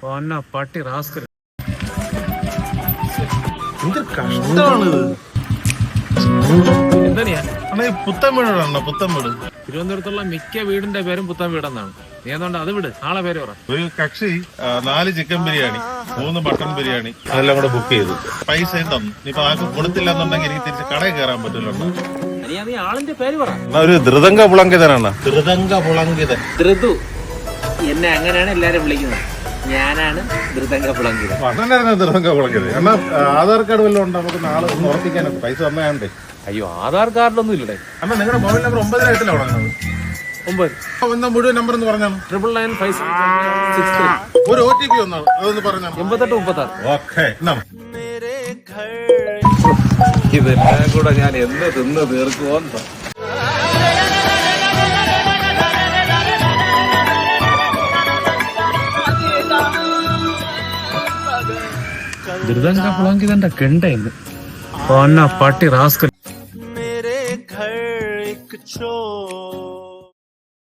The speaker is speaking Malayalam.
പട്ടി റാസ്കൽ. കഷ്ടമാണിത്. എന്താ പുത്തൻവീടാണോ? പുത്തൻവീട് തിരുവനന്തപുരത്തുള്ള മിക്ക വീടിന്റെ പേരും പുത്തൻ വീടെന്നാണ്. നീ എന്തുകൊണ്ട് അത് വിട്, ആളെ പേര് പറ. ഒരു കക്ഷി 4 ചിക്കൻ ബിരിയാണി 3 മട്ടൺ ബിരിയാണി അതെല്ലാം കൂടെ ബുക്ക് ചെയ്തു. പൈസയും തന്നു. ഇപ്പൊ ആർക്കും കൊടുത്തില്ല എന്നുണ്ടെങ്കിൽ എനിക്ക് തിരിച്ച് കടയിൽ കയറാൻ പറ്റില്ല. നീ ആളിന്റെ പേര് പറ. ഒരു ധൃതങ്ക പുളങ്കിതനാണ്. ധൃതങ്ക പുളങ്കിതൻ. ധൃതു എന്നെ അങ്ങനെയാണ് എല്ലാരും വിളിക്കുന്നത്. ഞാനാണ് ധൃതങ്ക പുളങ്കിതൻ. മട്ടനായിരുന്നു ധൃതങ്ക പുളങ്കിതൻ. എന്നാ ആധാർ കാർഡ് വല്ലതും ഉണ്ട്? നമുക്ക് നാളെ ഉറപ്പിക്കാനൊക്കെ പൈസ തന്നേ. അയ്യോ, ആധാർ കാർഡൊന്നും ഇല്ലേ? അമ്മ നിങ്ങളുടെ മൊബൈൽ നമ്പർ 9 തുടങ്ങുന്നത്. 9 മുഴുവൻ നമ്പർ എന്ന് പറഞ്ഞാൽ 99956. ഒരു OTP ഒന്നാണ്, അതൊന്ന് പറഞ്ഞാൽ. 8836. ഓക്കെ. ഇതെല്ലാം കൂടെ ഞാൻ എന്ന് തിന്ന് തീർക്കുമോ? ധൃതങ്ക പുളങ്കിതന്റെ കെണ്ടയിന്ന് പട്ടി റാസ്കൽ. मेरे घर एक चोर